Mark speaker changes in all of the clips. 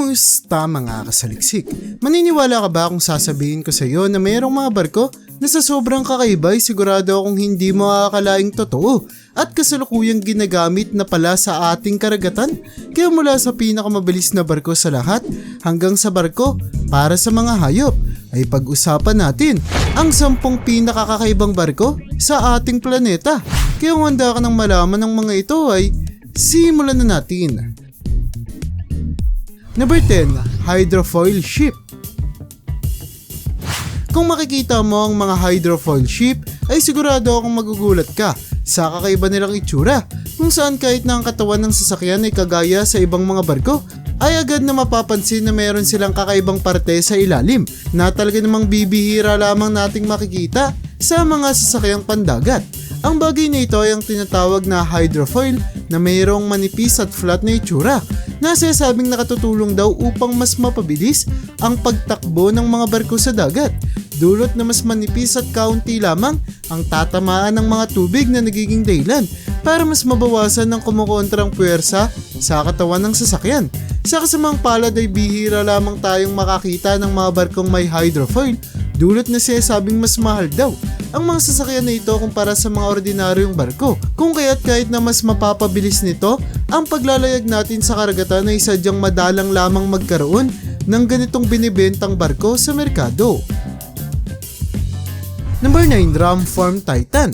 Speaker 1: Kumusta mga kasaliksik? Maniniwala ka ba kung sasabihin ko sa iyo na mayroong mga barko na sa sobrang kakaiba ay sigurado akong hindi mo akalaing totoo at kasalukuyang ginagamit na pala sa ating karagatan? Kaya mula sa pinakamabilis na barko sa lahat hanggang sa barko para sa mga hayop ay pag-usapan natin ang 10 pinakakakaibang barko sa ating planeta. Kaya kung handa ka ng malaman ng mga ito ay simulan na natin. Number 10, hydrofoil ship. Kung makikita mo ang mga hydrofoil ship ay sigurado akong magugulat ka sa kakaiba nilang itsura, kung saan kahit na ang katawan ng sasakyan ay kagaya sa ibang mga barko ay agad na mapapansin na meron silang kakaibang parte sa ilalim na talaga namang bibihira lamang nating makikita sa mga sasakyang pandagat. Ang bagay na ito ay ang tinatawag na hydrofoil na mayroong manipis at flat na itsura na sinasabing nakatutulong daw upang mas mapabilis ang pagtakbo ng mga barko sa dagat. Dulot na mas manipis at kaunti lamang ang tatamaan ng mga tubig na nagiging dahilan para mas mabawasan ng kumukontrang puwersa sa katawan ng sasakyan. Sa kasamang palad ay bihira lamang tayong makakita ng mga barkong may hydrofoil, dulot na sinasabing mas mahal daw ang mga sasakyan na ito kumpara sa mga ordinaryong barko. Kung kaya't kahit na mas mapapabilis nito, ang paglalayag natin sa karagatan ay sadyang madalang lamang magkaroon ng ganitong binibentang barko sa merkado. Number 9, Ramform Titan.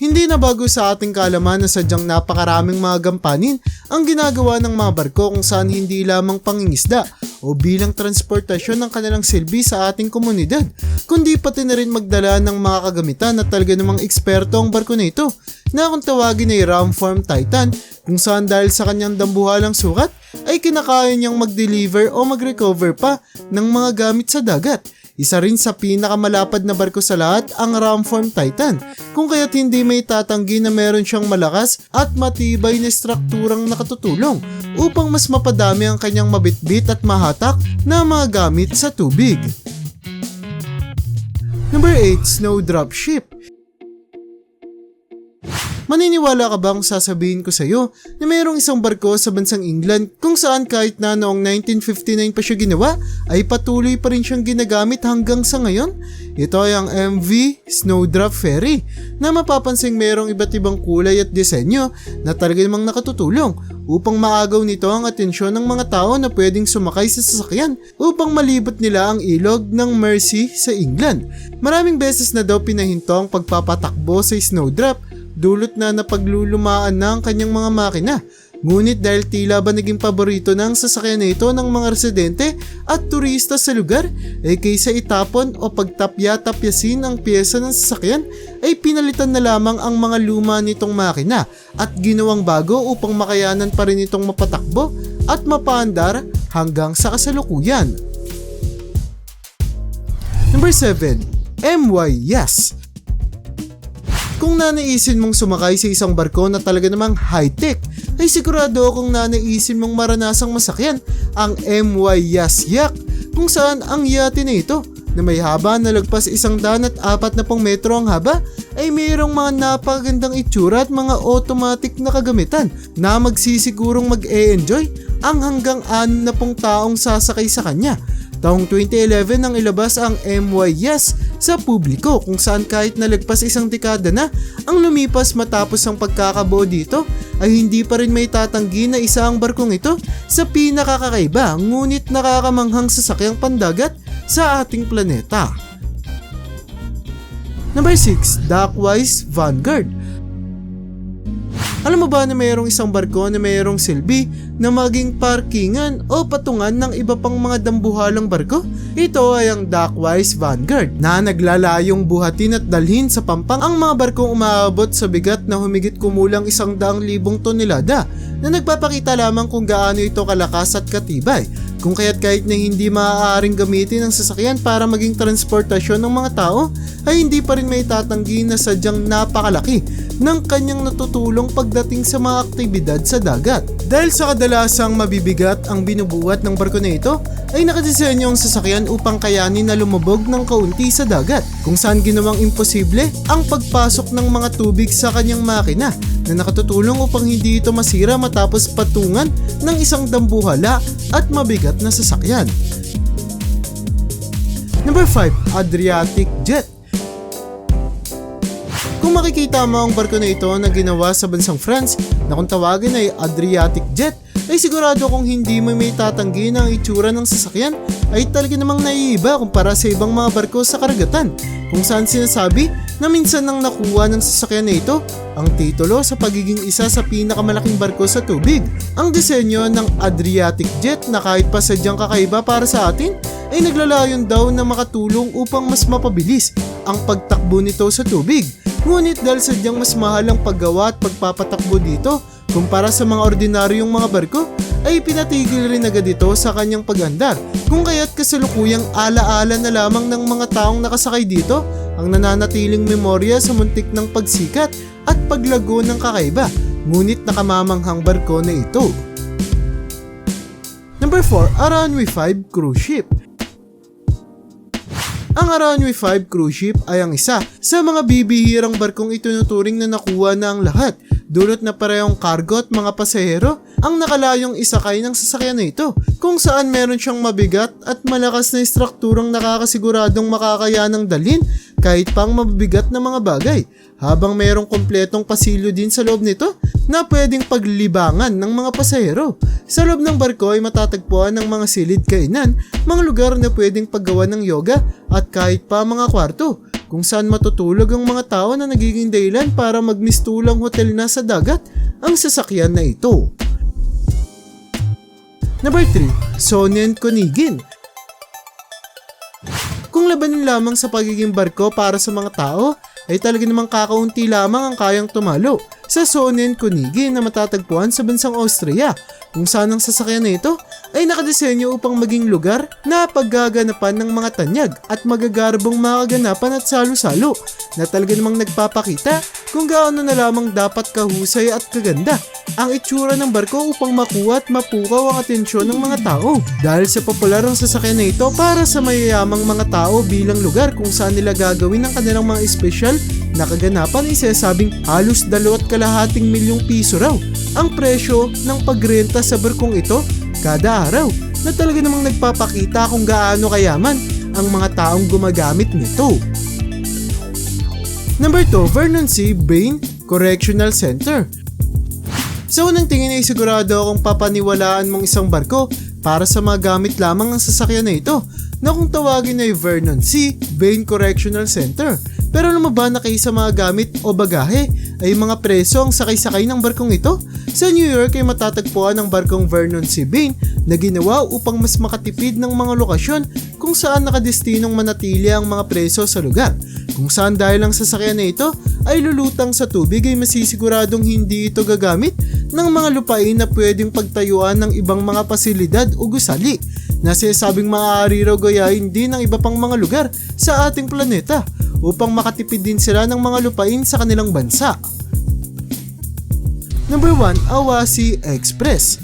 Speaker 1: Hindi na bago sa ating kaalaman na sadyang napakaraming mga gampanin ang ginagawa ng mga barko kung saan hindi lamang pangingisda o bilang transportasyon ng kanilang silbi sa ating komunidad, kundi pati na rin magdala ng mga kagamitan at talaga namang eksperto ang barko na ito, na kung tawagin ay Ramform Titan, kung saan dahil sa kanyang dambuhalang sukat ay kinakaya niyang mag-deliver o mag-recover pa ng mga gamit sa dagat. Isa rin sa pinakamalapad na barko sa lahat ang Ramform Titan, kung kaya't hindi may tatanggi na meron siyang malakas at matibay na strukturang nakatutulong upang mas mapadami ang kanyang mabitbit at mahatak na mga gamit sa tubig. Number 8, Snowdrop Ship. Maniniwala ka ba kung sasabihin ko sa iyo na mayroong isang barko sa bansang England kung saan kahit na noong 1959 pa siya ginawa ay patuloy pa rin siyang ginagamit hanggang sa ngayon? Ito ay ang MV Snowdrop Ferry na mapapansing mayroong iba't ibang kulay at disenyo na talaga namang nakatutulong upang maagaw nito ang atensyon ng mga tao na pwedeng sumakay sa sasakyan upang malibot nila ang ilog ng Mersey sa England. Maraming beses na daw pinahinto ang pagpapatakbo sa Snowdrop, dulot na napaglulumaan na ang kanyang mga makina. Ngunit dahil tila ba naging paborito ng sasakyan na ito ng mga residente at turista sa lugar, ay kaysa itapon o pagtapya-tapyasin ang pyesa ng sasakyan, ay pinalitan na lamang ang mga luma nitong makina at ginawang bago upang makayanan pa rin itong mapatakbo at mapaandar hanggang sa kasalukuyan. Number 7, MY Yas. Kung nanaisin mong sumakay sa isang barko na talaga namang high-tech, ay sigurado akong nanaisin mong maranasang masakyan ang MY Yas Yacht, kung saan ang yate na ito na may haba na lagpas 140 metro ang haba ay mayroong mga napakagandang itsura at mga automatic na kagamitan na magsisigurong mag-e-enjoy ang hanggang 60 taong sasakay sa kanya. Taong 2011 nang ilabas ang MY Yas sa publiko, kung saan kahit nalagpas 1 dekada na ang lumipas matapos ang pagkakabuo dito ay hindi pa rin may tatanggi na isa ang barkong ito sa pinakakakaiba ngunit nakakamanghang sasakyang pandagat sa ating planeta. Number 6, Dockwise Vanguard. Alam mo ba na mayroong isang barko na mayroong silbi na maging parkingan o patungan ng iba pang mga dambuhalang barko? Ito ay ang Dockwise Vanguard na naglalayong buhatin at dalhin sa pampang ang mga barkong umaabot sa bigat na humigit kumulang 100,000 tonelada na nagpapakita lamang kung gaano ito kalakas at katibay. Kung kaya't kahit na hindi maaaring gamitin ang sasakyan para maging transportasyon ng mga tao, ay hindi pa rin may tatanggi na sadyang napakalaki ng kanyang natutulong pagdating sa mga aktibidad sa dagat. Dahil sa kadalasang mabibigat ang binubuhat ng barko na ito, ay nakadisenyo ang sasakyan upang kayanin na lumubog ng kaunti sa dagat, kung saan ginawang imposible ang pagpasok ng mga tubig sa kanyang makina na nakatutulong upang hindi ito masira matapos patungan ng isang dambuhala at mabigat na sasakyan. Number 5. Adriatic Jet. Kung makikita mo ang barko na ito na ginawa sa bansang France na kung tawagin ay Adriatic Jet, ay sigurado kung hindi mo may tatanggi na ang itsura ng sasakyan ay talaga namang naiiba kumpara sa ibang mga barko sa karagatan, kung saan sinasabi na minsan nang nakuha ng sasakyan na ito ang titulo sa pagiging isa sa pinakamalaking barko sa tubig. Ang disenyo ng Adriatic Jet na kahit pa sadyang kakaiba para sa atin ay naglalayon daw na makatulong upang mas mapabilis ang pagtakbo nito sa tubig. Ngunit dahil sadyang mas mahal ang paggawa at pagpapatakbo dito kumpara sa mga ordinaryong mga barko, ay pinatigil rin agad ito sa kanyang pag-andar, kung kaya't kasalukuyang alaala na lamang ng mga taong nakasakay dito ang nananatiling memorya sa muntik ng pagsikat at paglago ng kakaiba ngunit nakamamanghang barko na ito. Number 4. Aranui 5 Cruise Ship. Ang Aranui 5 cruise ship ay ang isa sa mga bibihirang barkong itinuturing na nakuha na ang lahat, dulot na parehong kargo at mga pasahero ang nakalayong isakay ng sasakyan na ito, kung saan meron siyang mabigat at malakas na strukturang nakakasiguradong makakayanang dalhin kahit pang mabibigat na mga bagay, habang mayroong kompletong pasilyo din sa loob nito na pwedeng paglibangan ng mga pasahero. Sa loob ng barko ay matatagpuan ng mga silid kainan, mga lugar na pwedeng paggawa ng yoga at kahit pa mga kwarto, kung saan matutulog ang mga tao na nagiging dahilan para magmistulang hotel na sa dagat ang sasakyan na ito. Number 3. Sonen Konigin. Kung labanin lamang sa pagiging barko para sa mga tao, ay talaga namang kakaunti lamang ang kayang tumalo sa Sonen Konigin na matatagpuan sa bansang Austria, kung saan ang sasakyan na ito ay nakadesenyo upang maging lugar na paggaganapan ng mga tanyag at magagarbong mga kaganapan at salo-salo na talaga namang nagpapakita kung gaano na lamang dapat kahusay at kaganda ang itsura ng barko upang makuha at mapukaw ang atensyon ng mga tao. Dahil sa popular ang sasakyan na ito para sa mayayamang mga tao bilang lugar kung saan nila gagawin ang kanilang mga espesyal na kaganapan, ay sinasabing halos 2.5 milyong piso raw ang presyo ng pagrenta sa barkong ito kada araw, na talaga namang nagpapakita kung gaano kayaman ang mga taong gumagamit nito. Number 2. Vernon C. Bain Correctional Center. Sa unang tingin ay sigurado akong papaniwalaan mong isang barko para sa mga gamit lamang ang sasakyan na ito, na kung tawagin ay Vernon C. Bain Correctional Center. Pero lumaba na kayo sa mga gamit o bagahe ay mga preso ang sakay-sakay ng barkong ito. Sa New York ay matatagpuan ang barkong Vernon C. Bain na ginawa upang mas makatipid ng mga lokasyon kung saan nakadestinong manatili ang mga preso sa lugar, kung saan dahil ang sasakyan na ito ay lulutang sa tubig ay masisiguradong hindi ito gagamit ng mga lupain na pwedeng pagtayuan ng ibang mga pasilidad o gusali na sinasabing maaari raw gayahin din ng iba pang mga lugar sa ating planeta upang makatipid din sila ng mga lupain sa kanilang bansa. Number 1. Awasi Express.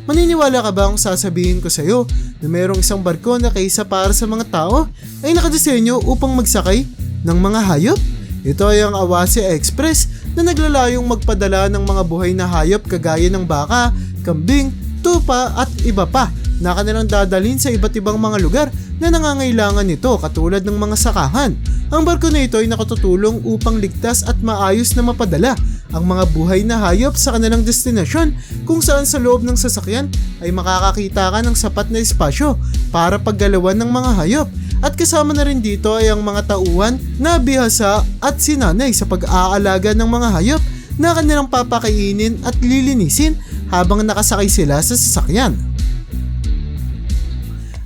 Speaker 1: Maniniwala ka ba kung sasabihin ko sa iyo na mayroong isang barko na kaisa para sa mga tao ay nakadesenyo upang magsakay ng mga hayop? Ito ay ang Awasi Express na naglalayong magpadala ng mga buhay na hayop kagaya ng baka, kambing, tupa at iba pa na kanilang dadalhin sa iba't ibang mga lugar na nangangailangan nito, katulad ng mga sakahan. Ang barko na ito ay nakatutulong upang ligtas at maayos na mapadala ang mga buhay na hayop sa kanilang destinasyon, kung saan sa loob ng sasakyan ay makakakita ka ng sapat na espasyo para paggalawan ng mga hayop. At kasama na rin dito ay ang mga tauhan na bihasa at sinanay sa pag-aalaga ng mga hayop na kanilang papakainin at lilinisin habang nakasakay sila sa sasakyan.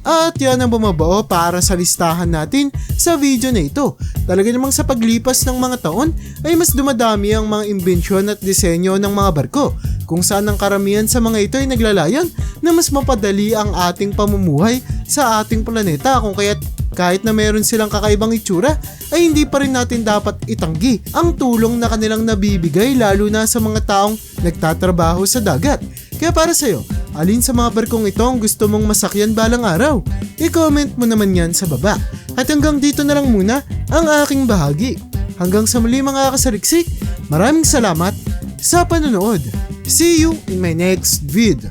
Speaker 1: At yan ang bumabao para sa listahan natin sa video na ito. Talaga namang sa paglipas ng mga taon ay mas dumadami ang mga imbensyon at disenyo ng mga barko, kung saan ang karamihan sa mga ito ay naglalayon na mas mapadali ang ating pamumuhay sa ating planeta, kung kaya't kahit na meron silang kakaibang itsura ay hindi pa rin natin dapat itanggi ang tulong na kanilang nabibigay, lalo na sa mga taong nagtatrabaho sa dagat. Kaya para sa'yo, alin sa mga barkong ito ang gusto mong masakyan balang araw? I-comment mo naman yan sa baba. At hanggang dito na lang muna ang aking bahagi. Hanggang sa muli mga kasaliksik, Maraming salamat sa panonood. See you in my next vid.